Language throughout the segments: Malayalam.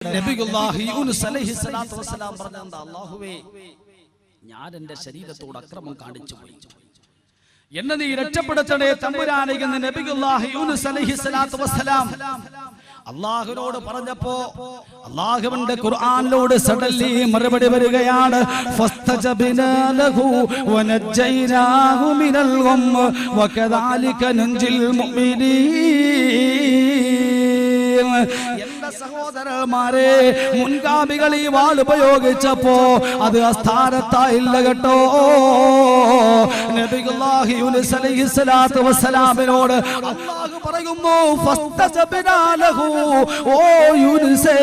നബിയുല്ലാഹി യൂനുസ് അലൈഹിസ്സലാത്തു വസ്സലാം പറഞ്ഞത് അല്ലാഹുവേ ഞാൻ എൻ്റെ ശരീരത്തോട് അക്രമം കാണിച്ചു പോയി, എന്നെ നീ രക്ഷപ്പെടുത്തണേ തമ്പുരാനെ എന്ന് നബിയുല്ലാഹി യൂനുസ് അലൈഹിസ്സലാത്തു വസ്സലാം അല്ലാഹുവിനോട് പറഞ്ഞപ്പോ അല്ലാഹുവിന്റെ ഖുർആനിലൂടെ സഡൻലി മറുപടി വരികയാണ്, ഫസ്തജബ്നാ ലഹു വനജ്ജൈനാഹു മിനൽ ഗം വകദാലിക നൻജിൽ മുഅ്മിനീൻ. എന്റെ സഹോദരന്മാരെ, മുൻഗാമികൾ ഈ വാൾ ഉപയോഗിച്ചപ്പോ അത് അസ്ഥാനത്തായില്ല കേട്ടോ. നബിയുല്ലാഹി യൂനുസ് അലൈഹിസ്സലാത്തു വസ്സലാമിനോട് അല്ലാഹു പറയുന്നു, ഫസ്തജബ്നാ ലഹു, ഓ യൂനുസേ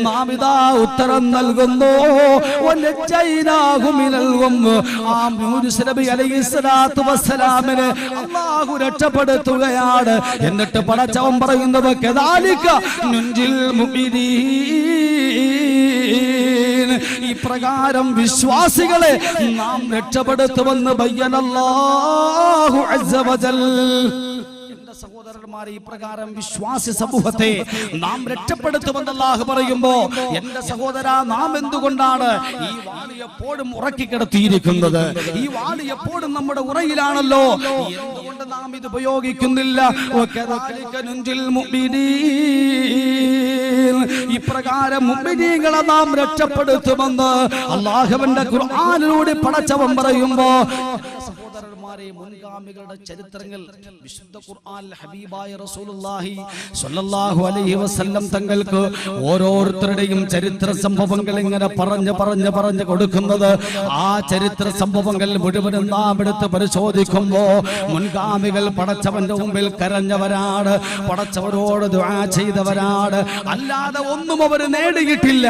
നാം ഇതാ ഉത്തരം നൽകുന്നു, വനജ്ജൈനാഹു മിനൽ ഗം. ആ യൂനുസ് നബി അലൈഹിസ്സലാത്തു വസ്സലാമിനെ അല്ലാഹു രക്ഷപ്പെടുത്തുകയാണ്. എന്നിട്ട് പടച്ചവൻ പറയുന്നത്, കദാലിക നുൻജിൽ മുഅ്മിനീൻ, ഇപ്രകാരം വിശ്വാസികളെ നാം രക്ഷപ്പെടുത്തുമെന്ന് ബയ്യനല്ലാഹു അസ്സ വജൽ. സഹോദരന്മാരെ, ഇപ്രകാരം വിശ്വാസി സമൂഹത്തെ നാം രക്ഷപ്പെടുത്തുമെന്ന് അല്ലാഹു പറയുമ്പോ എന്റെ സഹോദര, നാം എന്തുകൊണ്ടാണ് ഈ വാള് എപ്പോഴും ഉറക്കിക്കിടത്തിയിരിക്കുന്നത്? ഈ വാള് എപ്പോഴും നമ്മുടെ ഉറയിലാണല്ലോ, എന്തുകൊണ്ട് നാം ഇത് ഉപയോഗിക്കുന്നില്ല? ഇപ്രകാരം മുഅ്മിനീങ്ങളെ നാം രക്ഷപ്പെടുത്തുമെന്ന് അല്ലാഹുവിന്റെ ഖുർആനിലൂടെ പടച്ചവൻ പറയുമ്പോ മുൻഗാമികളുടെ ചരിത്രങ്ങൾ വിശുദ്ധ ഖുർആൻ ഹബീബായ റസൂലുള്ളാഹി സ്വല്ലല്ലാഹു അലൈഹി വസല്ലം തങ്ങൾക്ക് ഓരോരുത്തരുടെയും ചരിത്ര സംഭവങ്ങൾ ഇങ്ങനെ പറഞ്ഞു കൊടുക്കുന്നത്. ആ ചരിത്ര സംഭവങ്ങൾ മുഴുവനും നാം എടുത്ത് പരിശോധിക്കുമ്പോ മുൻഗാമികൾ പടച്ചവന്റെ മുമ്പിൽ കരഞ്ഞവരാണ്, പടച്ചവരോട് ദുആ ചെയ്തവരാണ്, അല്ലാതെ ഒന്നും അവർ നേടിയിട്ടില്ല.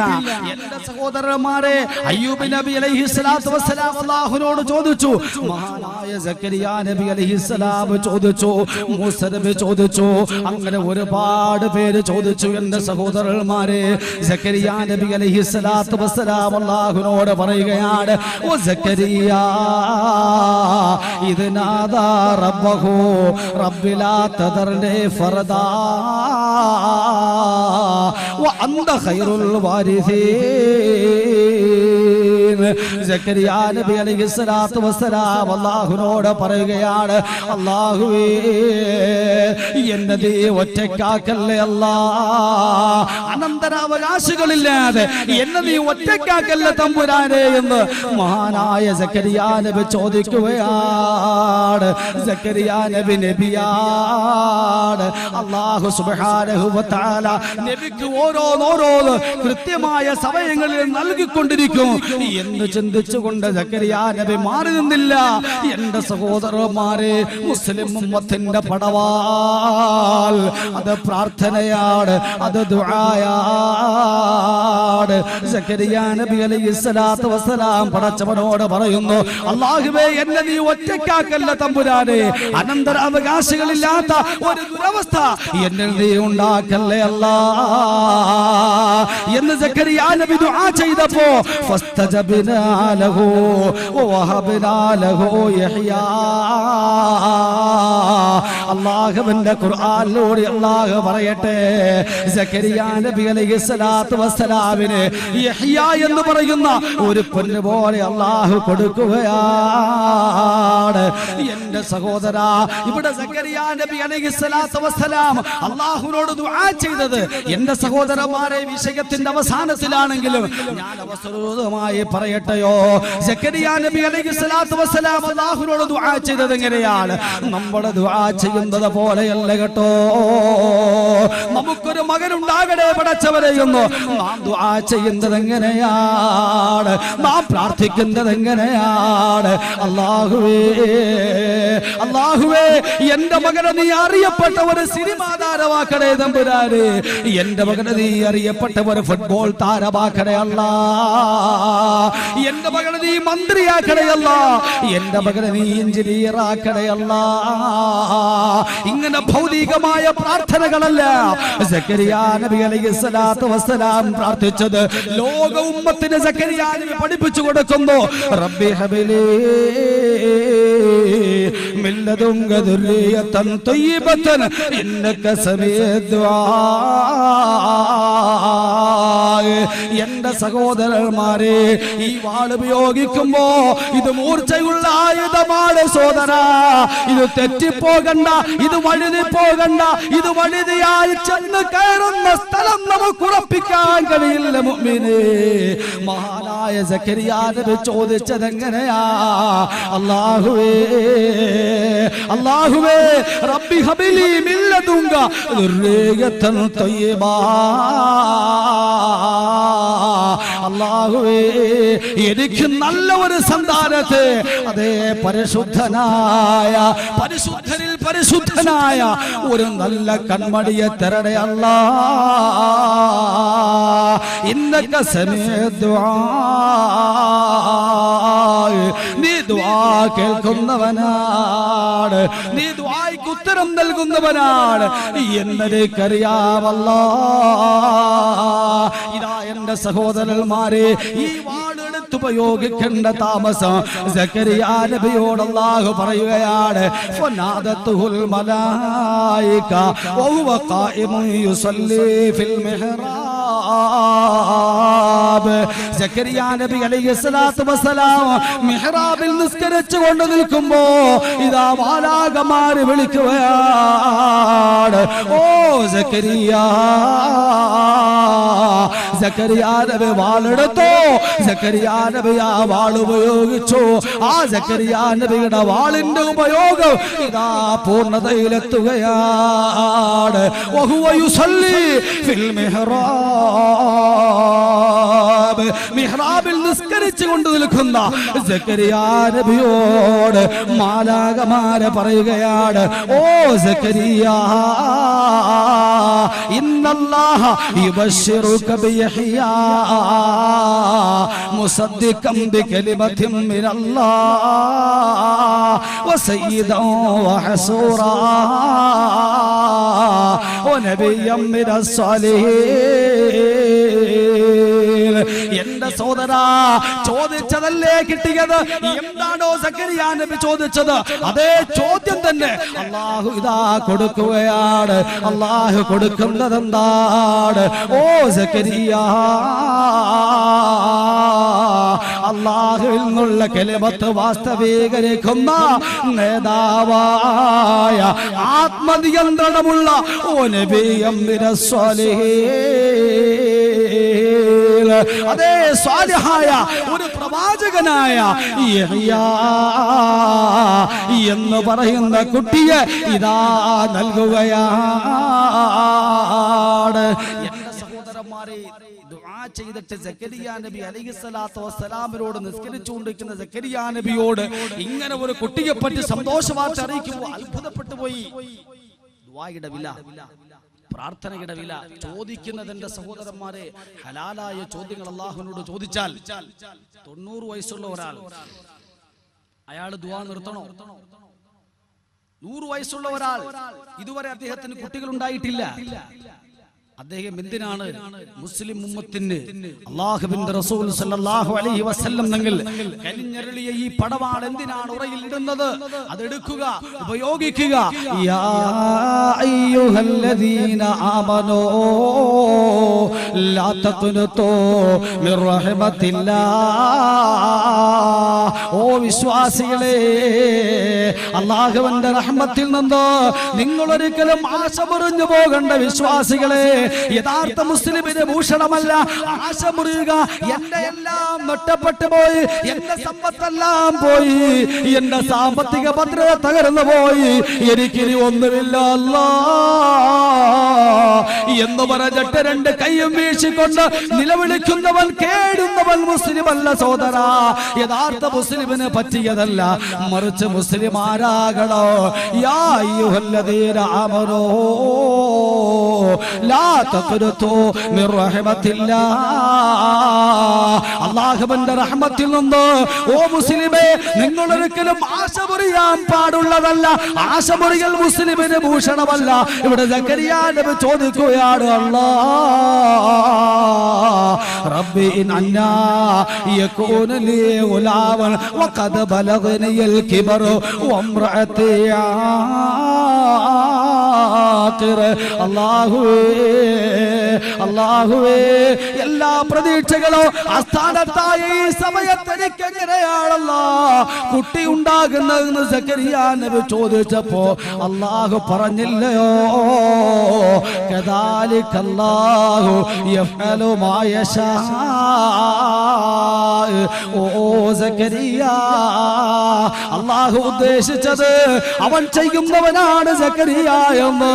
എന്റെ സഹോദരന്മാരെ, അയ്യൂബ് നബി അലൈഹിസ്സലാത്തു വസ്സലാം അല്ലാഹുവിനോട് ചോദിച്ചു, മഹാനായ സക്കരിയ നബി അലൈഹിസ്സലാം ചോദിച്ചു, മൂസ നബി ചോദിച്ചു, അങ്ങനെ ഒരുപാട് പേര് ചോദിച്ചു. എന്റെ സഹോദരന്മാരെ, സക്കരിയ നബി അലൈഹിസ്സലാത്തു വസ്സലാം അല്ലാഹുവിനോട് പറയുകയാണ്, ഓ സക്കരിയ ഇദ് നാദാ റബ്ബഹു റബ്ബി ലാ തദർനി ഫർദാ വ അൻത ഖൈറുൽ വാരിസീൻ. സക്കരിയ നബി അലൈഹിസ്സലാത്തു വസ്സലാം അല്ലാഹുവിനോട് പറയുകയാണ്, അല്ലാഹുവേ എന്നെ നീ ഒറ്റക്കാക്കല്ലേ അല്ലാ, അനന്തരാവകാശികളില്ലാതെ എന്നെ നീ ഒറ്റക്കാക്കല്ലേ തമ്പുരാനെ എന്ന് മഹാനായ സക്കരിയ നബി ചോദിക്കുകയാണ്. സക്കരിയ നബി നബിയാണ്. അല്ലാഹു സുബ്ഹാനഹു വ തആല നബിക്ക് ഓരോന്ന് കൃത്യമായ സമയങ്ങളിൽ നൽകിക്കൊണ്ടിരിക്കും എന്ന് ചിന്തിച്ചുകൊണ്ട് സക്കരിയ നബി മാറി നിന്നില്ല. എന്റെ സഹോദരന്മാരെ, മുസ്ലിം ഉമ്മത്തിന്റെ പടവാൾ അത് പ്രാർത്ഥനയാണ്, അത് ദുആയാണ്. സക്കരിയ നബി അലൈഹിസ്സലാത്തു വസ്സലാം പടച്ചവനോട് പറയുന്നു, അല്ലാഹുവേ എന്നെ നീ ഒറ്റക്കാക്കല്ല തമ്പുരാനെ, അനന്തരാവകാശികളില്ലാത്ത ഒരു ദുരവസ്ഥ എന്നിൽ നീ ഉണ്ടാക്കല്ലേ അല്ലാ എന്ന് സക്കരിയ നബി ദുആ ചെയ്തപ്പോ ഫസ്തജബ്നാ ലഹു വവഹബ്നാ ലഹു യഹ്യാ. അല്ലാഹുവിന്റെ ഖുർആനിലൂടെ അല്ലാഹു പറയട്ടെ, സക്കരിയ നബി അലൈഹിസ്സലാത്തു വസ്സലാമിനെ യഹ്യാ എന്ന് പറയുന്ന ഒരു പൊന്നു പോലെ അല്ലാഹു കൊടുക്കുകയാണ്. എന്റെ സഹോദര, ഇവിടെ സക്കരിയ നബി അലൈഹിസ്സലാത്തു വസ്സലാം അല്ലാഹുവിനോട് ദുആ ചെയ്തത് എന്റെ സഹോദരന്മാരെ വിഷയത്തിന്റെ അവസാനത്തിലാണെങ്കിലും ഞാൻ അവസരമായി പറയട്ടെയോ, സക്കരിയ നബി അലൈഹിസ്സലാത്തു വസ്സലാം അല്ലാഹുവിനോട് ദുആ ചെയ്തത് എങ്ങനെയാണ്? നമ്മൾ ദുആ ചെയ്യുന്നത് പോലെയല്ല കേട്ടോ. നമുക്കൊരു മകൻ ഉണ്ടാകണേ പടച്ചവനെ എന്ന് നാം ദുആ ചെയ്യുന്നത് എങ്ങനെയാണ്? നാം പ്രാർത്ഥിക്കുന്നത് എങ്ങനെയാണ്? അല്ലാഹുവേ എന്റെ മകനെ നീ അറിയപ്പെട്ട ഒരു സിനിമാ താരമാക്കണേ തമ്പുരാനെ, എന്റെ മകനെ നീ അറിയപ്പെട്ട ഒരു ഫുട്ബോൾ താരമാക്കണേ അല്ലാ, എന്റെ മകനെ നീ മന്ത്രിയാക്കണേ അല്ലാ, എന്റെ മകനെ നീ എഞ്ചിനീയർ ആക്കണേ അല്ലാ. ഇങ്ങനെ ഭൗതികമായ പ്രാർത്ഥനകളല്ല. സക്കരിയ സക്കരിയ നബി അലൈഹിസ്സലാത്തു വസ്സലാം പ്രാർത്ഥിച്ചത് ലോക ഉമ്മത്തിന് സക്കരിയ നബി പഠിപ്പിച്ചു കൊടുക്കുന്നു. റബ്ബി ഹബിലി മിൻ ലദുൻക ദുർരിയതൻ തയ്യിബതൻ ഇന്നക സമീഉദ് ദുആ. എന്റെ സഹോദരന്മാരെ, ഈ വാൾ ഉപയോഗിക്കുമ്പോ ഇത് മൂർച്ചയുള്ള ആയുധമാണ് സോദര. ഇത് തെറ്റിപ്പോകണ്ട, ഇത് വഴുതി പോകണ്ട. ഇത് വഴുതിയായി ചെന്ന് കയറുന്ന സ്ഥലം നമുക്ക് ഉറപ്പിക്കാൻ കഴിയില്ല മുഅ്മിനേ. മഹാനായ സക്കരിയ നബി ചോദിച്ചത് എങ്ങനെയാ? അല്ലാഹുവേ, അല്ലാഹുവേ, റബ്ബി ഹബിലി മിൻ ലദുൻക ദുർരിയതൻ തയ്യിബാ. അല്ലാഹുവേ, എനിക്ക് നല്ല ഒരു സന്താനത്തെ, അതേ പരിശുദ്ധനായ, പരിശുദ്ധനിൽ പരിശുദ്ധനായ ഒരു നല്ല കൺമടിയെ തരണേ അല്ലാ. ഇന്നക സമീഉദ് ദുആ. നീ ദുആ കേൾക്കുന്നവനാണ്, നീ ദുആയ്ക്ക് ഉത്തരം നൽകുന്നവനാണ് എന്നെനിക്കറിയാമല്ലോ. ഇതാ എന്റെ സഹോദരന്മാരെ, ഈ വാളെടുത്ത് ഉപയോഗിക്കേണ്ട താമസം സക്കരിയ നബിയോട് അല്ലാഹു പറയുകയാണ്. ഫനാദത്തുൽ മലായിക വഹുവ ഖായിമുൻ യുസല്ലി ഫിൽ മിഹ്റാബ്. സക്കരിയ നബി അലൈഹിസ്സലാത്തു വസ്സലാം മിഹ്റാബിൽ നിസ്കരിച്ചുകൊണ്ട് നിൽക്കുമ്പോ ഇതാ മാലാഖമാര് വിളിക്കുകയാണ്. ഓ സക്കരിയ, സക്കരിയ നബി വാളെടുത്തോ. സക്കരിയ നബി ആ വാൾ ഉപയോഗിച്ചു. ആ സക്കരിയ നബിയുടെ വാളിന്റെ ഉപയോഗം ഇതാ പൂർണ്ണതയിലെത്തുകയാണ്. വഹുവ യുസല്ലി ഫിൽ മിഹ്റാബ്. മിഹ്റാബിൽ നിസ്കരിച്ചു കൊണ്ട് നിൽക്കുന്ന സക്കരിയ നബിയോട് മാലാഖമാരെ പറയുകയാണ്. ഓ സക്കരിയ, ഇന്നല്ലാഹ യുബശ്ശിറുക ബിയഹ്യാ മുസദ്ദിഖൻ ബികലിമത്തിൻ മിനല്ലാഹ് വസയ്യിദൻ വഹസൂറാ വനബിയ്യൻ മിനസ്സാലിഹീൻ. എന്റെ സഹോദരാ, ചോദിച്ചതല്ലേ കിട്ടിയത്? എന്താണോ സക്കരിയ നബി ചോദിച്ചത്, അതേ ചോദ്യം തന്നെ അല്ലാഹു ഇതാ കൊടുക്കുകയാണ്. അല്ലാഹു കൊടുക്കുന്നത് എന്താണ്? ഓ സക്കരിയ, അല്ലാഹുവിൽ നിന്നുള്ള കലിമത്ത് വാസ്തവീകരിക്കുന്ന നേതാവായ ആത്മനിയന്ത്രണമുള്ള ഓ നബിയ്യൻ മിനസ്സാലിഹീൻ, അതേ സ്വാലിഹായ ഒരു പ്രവാചകനായ യഹ്യാ എന്ന് പറയുന്ന കുട്ടിയെ ഇതാ നൽകുകയാണ്. എന്റെ സഹോദരന്മാരെ, ദുആ ചെയ്തിട്ട് സക്കരിയ നബി അലൈഹിസ്സലാത്തു വസ്സലാമിനോട് നിസ്കരിച്ചുകൊണ്ടിരിക്കുന്ന സക്കരിയ നബിയോട് ഇങ്ങനെ ഒരു കുട്ടിയെ പറ്റി സന്തോഷവാർത്ത അറിയിക്കുമ്പോൾ അത്ഭുതപ്പെട്ടു പോയി. ദുആയുടെ വില, പ്രാർത്ഥനയുടെ വില ചോദിക്കുന്നതിന്റെ സഹോദരന്മാരെ, ഹലാലായ ചോദ്യങ്ങൾ അല്ലാഹുവിനോട് ചോദിച്ചാൽ 90 വയസ്സുള്ള ഒരാൾ അയാൾ ദുആ നിർത്തണോ? 100 വയസ്സുള്ള ഒരാൾ ഇതുവരെ അദ്ദേഹത്തിന് കുട്ടികൾ ഉണ്ടായിട്ടില്ല. അദ്ദേഹം എന്തിനാണ് മുസ്ലിം ഉമ്മത്തിന് അല്ലാഹുവിന്റെ റസൂൽ സല്ലല്ലാഹു അലൈഹി വസല്ലം തങ്ങൾ കനിഞ്ഞരുളിയ ഈ പടവാൾ എന്തിനാണ് ഉറയിൽ ഇടുന്നത്? അതെടുക്കുക, ഉപയോഗിക്കുക. യാ അയ്യുഹല്ലദീന ആമനൂ ലാ തഖ്നതു മിർ റഹ്മത്തില്ലാഹ്. ഓ വിശ്വാസികളെ, അല്ലാഹുവിന്റെ റഹ്മത്തിൽ നിന്ന് നിങ്ങൾ ഒരിക്കലും ആശ മുറിഞ്ഞു പോകേണ്ട വിശ്വാസികളെ. യഥാർത്ഥ മുസ്ലിമിന് ഭൂഷണമല്ല ആശ മുറിയുക. എന്റെ എല്ലാം നഷ്ടപ്പെട്ടു പോയി, എന്റെ സമ്പത്തെല്ലാം പോയി, എന്റെ സാമ്പത്തിക ഭദ്രത തകർന്നു പോയി, എനിക്കിനി ഒന്നുമില്ല അല്ലാ എന്ന് പറഞ്ഞിട്ട് രണ്ട് കൈയും വീശിക്കൊണ്ട് നിലവിളിക്കുന്നവൻ കേടുന്നവൻ മുസ്ലിമല്ല സോദരാ. യഥാർത്ഥ മുസ്ലിമിന് പറ്റിയതല്ല, മറിച്ച് മുസ്ലിം ആരാകണോ? യാ അയ്യുഹല്ലദീന ആമനൂ ലാ തഖ്നതു മിർ റഹ്മത്തില്ലാഹ്. അല്ലാഹുവിന്റെ റഹ്മത്തിൽ നിന്ന് ഓ മുസ്ലിമേ നിങ്ങൾ ഒരിക്കലും ആശ മുറിയാൻ പാടുള്ളതല്ല. ആശ മുറിയൽ മുസ്ലിമിന് ഭൂഷണമല്ല. ഇവിടെ സക്കരിയ നബി ചോദിക്കുകയാണ്, റബ്ബി അന്നാ യകൂന ലീ ഗുലാമൻ വഖദ് ബലഗനിയൽ കിബറു വംറഅതി ആഖിർ. അല്ലാഹുവേ എല്ലാ പ്രതീക്ഷകളും അസ്ഥാനത്തായ ഈ സമയത്ത് എനിക്ക് എങ്ങനെയാണല്ലോ കുട്ടി ഉണ്ടാകുന്നതെന്ന് സക്കരിയ നബി ചോദിച്ചപ്പോ അല്ലാഹു പറഞ്ഞില്ലയോ, കദാലിക അല്ലാഹു യഫ്അലു മാ യശാ. ഓ സക്കരിയ, അല്ലാഹു ഉദ്ദേശിച്ചത് അവൻ ചെയ്യുന്നവനാണ് സക്കരിയ എന്ന്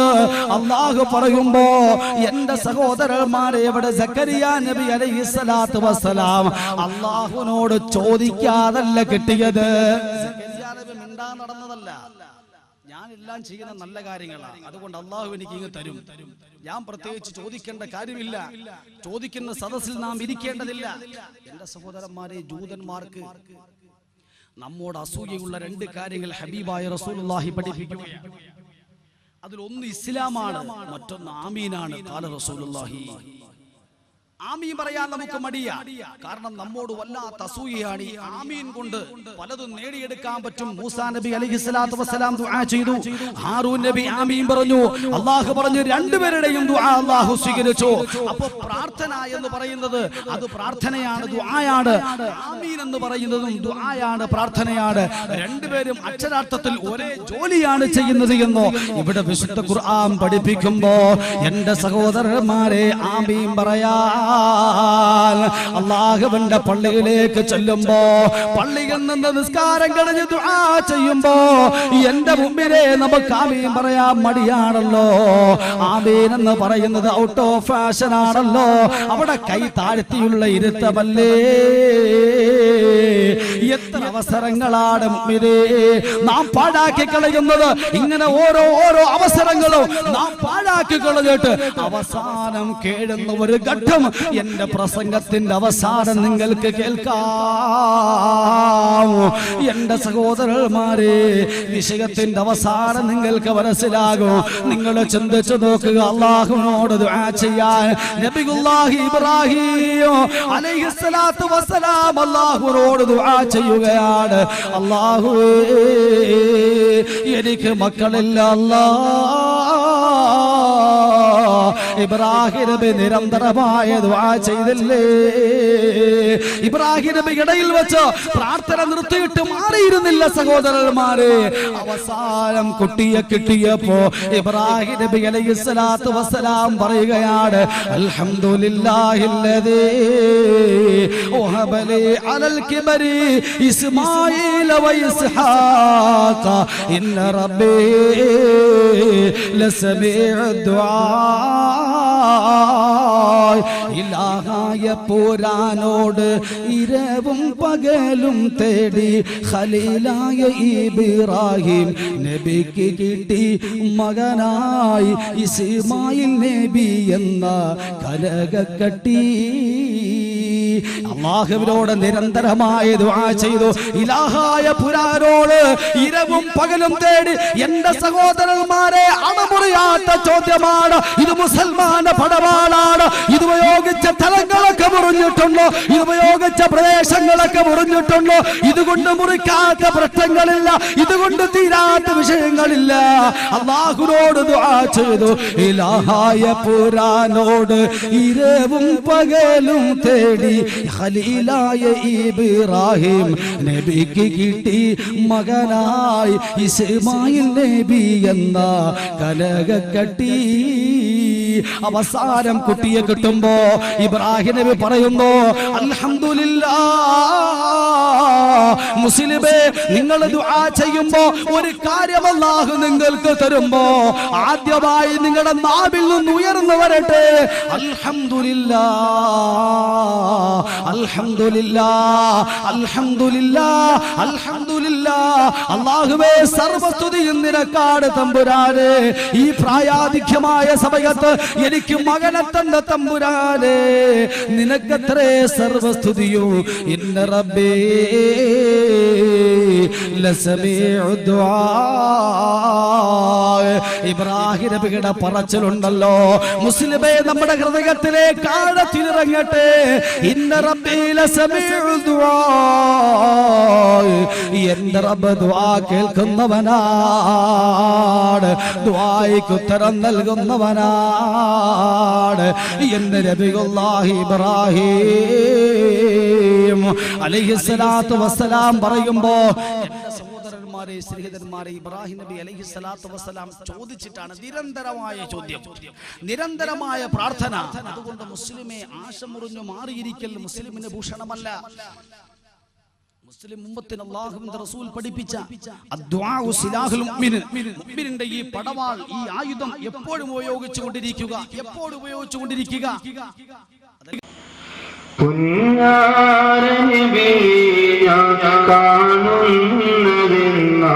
അല്ലാഹു പറയുമ്പോ എന്റെ സഹോദരന്മാരെ, ഇവിടെ സക്കരിയ നബി അലൈഹിസ്സലാത്തു വസ്സലാം അല്ലാഹുവിനോട് ചോദിക്കാതല്ല കിട്ടിയത്. സക്കരിയ നബി മിണ്ടാ നടന്നതല്ല. ഞാൻ എല്ലാം ചെയ്യുന്ന നല്ല കാര്യങ്ങളാണ്, അതുകൊണ്ട് അല്ലാഹു എനിക്ക് ഇങ്ങ് തരും. ഞാൻ പ്രത്യേകിച്ച് ചോദിക്കേണ്ട കാര്യമില്ല, ചോദിക്കുന്ന സദസ്സിൽ നാം ഇരിക്കേണ്ടതില്ല. എന്റെ സഹോദരന്മാരെ, ജൂതന്മാർക്ക് നമ്മോട് അസൂയയുള്ള രണ്ട് കാര്യങ്ങൾ ഹബീബായ റസൂലുള്ളാഹി പഠിപ്പിക്കുകയാണ്. അതിലൊന്ന് ഇസ്ലാമാണ്, മറ്റൊന്ന് ആമീനാണ്. ഖാല റസൂലുള്ളാഹി. ആമീൻ പറയാൻ നമുക്ക് മടിയാ, കാരണം നമ്മോട് വല്ലാത്ത അസൂയയാണ്. ഈ ആമീൻ കൊണ്ട് പലതും നേടിയെടുക്കാൻ പറ്റും. മൂസാ നബി അലൈഹിസ്സലാത്തു വസ്സലാം ദുആ ചെയ്തു, ഹാറൂൻ നബി ആമീൻ പറഞ്ഞു. അല്ലാഹു പറഞ്ഞു രണ്ടുപേരുടെയും ദുആ അല്ലാഹു സ്വീകരിച്ചു. അപ്പോൾ പ്രാർത്ഥന എന്ന് പറയുന്നത് അത് പ്രാർത്ഥനയാണ്, ദുആയാണ്. ആമീൻ എന്ന് പറയുന്നതും ദുആയാണ്, പ്രാർത്ഥനയാണ്. രണ്ടുപേരും അക്ഷരാർത്ഥത്തിൽ ഒരേ ജോലിയാണ് ചെയ്യുന്നത് എന്ന് ഇവിടെ വിശുദ്ധ ഖുർആൻ പഠിപ്പിക്കുമ്പോ എന്റെ സഹോദരന്മാരെ, ആമീൻ പറയാ അല്ലാഹുവിന്റെ പള്ളിയിലേക്ക് ചെല്ലുമ്പോ, പള്ളിയിൽ നിന്ന് നിസ്കാരം കഴിഞ്ഞ് ദുആ ചെയ്യുമ്പോ എന്റെ മുമ്പിലെ നമുക്ക് ആമീൻ പറയാൻ മടിയാണല്ലോ. ആമീൻ എന്ന് പറയുന്നത് ഔട്ട് ഓഫ് ഫാഷൻ ആണല്ലോ. അവിടെ കൈ താഴ്ത്തിയുള്ള ഇരുത്തമല്ലേ. എത്ര അവസരങ്ങളാണ് മുമ്പിലെ നാം പാഴാക്കി കളയുന്നത്. ഇങ്ങനെ ഓരോ അവസരങ്ങളും നാം പാഴാക്കി കളഞ്ഞിട്ട് അവസാനം കേഴുന്ന ഒരു ഘട്ടം എന്റെ പ്രസംഗത്തിന്റെ അവസാനം നിങ്ങൾക്ക് കേൾക്കാം. എന്റെ സഹോദരന്മാരെ, വിഷയത്തിന്റെ അവസാനം നിങ്ങൾക്ക് മനസ്സിലാകും. നിങ്ങൾ ചിന്തിച്ചു നോക്കുക, അല്ലാഹുവിനോട് ദുആ ചെയ്യാൻ നബിയുല്ലാഹി ഇബ്രാഹിം അലൈഹിസ്സലാത്തു വസ്സലാം അല്ലാഹുവിനോട് ദുആ ചെയ്യുകയാണ്. അല്ലാഹുവേ, എനിക്ക് മക്കളില്ല ഇബ്രാഹിം നബി നിരന്തരമായ ദുആ ചെയ്തില്ലേ? ഇബ്രാഹിം നബി ഇടയിൽ വെച്ച് പ്രാർത്ഥന നിർത്തിയിട്ട് മാറിയിരുന്നില്ല സഹോദരന്മാരെ. അവസാനം കുട്ടിയെ കിട്ടിയപ്പോ ഇബ്രാഹിം നബി അലൈഹിസ്സലാത്തു വസ്സലാം പറയുകയാണ്, അൽഹംദുലില്ലാഹില്ലദീ വഹബ ലീ അലൽ കിബരി ഇസ്മാഈല വ ഇസ്ഹാഖ ഇന്ന റബ്ബീ ലസമീഉദ് ദുആ. ഇലാഹായ പുരാനോട് ഇരവും പകലും തേടി ഖലീലായ ഇബ്രാഹിം നബിക്ക് കിട്ടി മകനായി ഇസ്മായിൽ നബി എന്ന കനകക്കട്ടി. അല്ലാഹുവിനോട് നിരന്തരമായ ദുആ ചെയ്തു. ഇലാഹായ പുരാനോട് ഇരവും പകലും തേടി. എന്റെ സഹോദരന്മാരെ, അണമുറിയാത്ത ചോദ്യമാണ് ഇത്. മുസൽമാന്റെ പടവാളാണ്. ഇത് ഉപയോഗിച്ച തലങ്ങളൊക്കെ മുറിഞ്ഞിട്ടുണ്ടോ? ഇത് ഉപയോഗിച്ച പ്രദേശങ്ങളൊക്കെ മുറിഞ്ഞിട്ടുണ്ടോ? ഇതുകൊണ്ട് മുറിക്കാത്ത പ്രശ്നങ്ങളില്ല, ഇതുകൊണ്ട് തീരാത്ത വിഷയങ്ങളില്ല. അല്ലാഹുവിനോട് ദുആ ചെയ്തു. ഇലാഹായ പുരാനോട് ഇരവും പകലും തേടി ഖലീലായ ഇബ്രാഹിം നബിക്ക് കിട്ടി മകനായി ഇസ്മായിൽ നബി എന്ന കനകക്കട്ടി. അവസാനം കുട്ടിയെ കിട്ടുമ്പോ ഇബ്രാഹിം നബി പറയുന്നു അൽഹംദുലില്ലാഹ് മുസ്ലിമേ നിങ്ങൾ ദുആ ചെയ്യുമ്പോ ഒരു കാര്യം അല്ലാഹു നിങ്ങൾക്ക് തരുമ്പോ ആദ്യമായി നിങ്ങളുടെ നാവിൽ നിന്ന് ഉയർന്നു വരട്ടെ അൽഹംദുലില്ലാഹ് അൽഹംദുലില്ലാഹ് അൽഹംദുലില്ലാഹ് അൽഹംദുലില്ലാഹ് അല്ലാഹുവേ സർവസ്തുതിയും നിനക്കാണ് തമ്പുരാനെ ഈ പ്രായാധിക്യമായ സമയത്ത് എനിക്ക് മകനെ തന്ന തമ്പുരാനെ നിനക്കത്രേ സർവസ്തുതിയും ഇന്ന റബ്ബേ ലസമീഉ ദുആ ഇബ്രാഹിം നബിയുടെ പറച്ചിലുണ്ടല്ലോ മുസ്ലിമേ നമ്മുടെ ഹൃദയത്തിലേക്ക് ആഴത്തിലിറങ്ങട്ടെ ഇന്ന റബ്ബി ലസമീഉ ദുആ എന്റെ റബ്ബ് ദുആ കേൾക്കുന്നവനാണ് ദുആയ്ക്ക് ഉത്തരം നൽകുന്നവനാണ് എന്റെ നബിയുല്ലാഹി ഇബ്രാഹിം അലൈഹിസ്സലാത്തു വസ്സലാം പറയുമ്പോ സഹോദരന്മാരെ സ്നേഹിതന്മാരെ ഇബ്രാഹിം നബി അലൈഹിസ്സലാത്തു വസ്സലാം ചോദിച്ചിട്ടാണ് നിരന്തരമായ ചോദ്യം നിരന്തരമായ പ്രാർത്ഥന അതുകൊണ്ട് മുസ്ലിമെ ആശ മുറിഞ്ഞു മാറിയിരിക്കൽ മുസ്ലിമിന് ഭൂഷണമല്ല മുസ്ലിം ഉമ്മത്തിന് അല്ലാഹുവിന്റെ റസൂൽ പഠിപ്പിച്ച അദ്ദുആഉ സിലാഹുൽ മുഅ്മിൻ മുഅ്മിനിന്റെ ഈ പടവാൾ ഈ ആയുധം എപ്പോഴും ഉപയോഗിച്ചുകൊണ്ടിരിക്കുക കാണുന്നതെന്നാ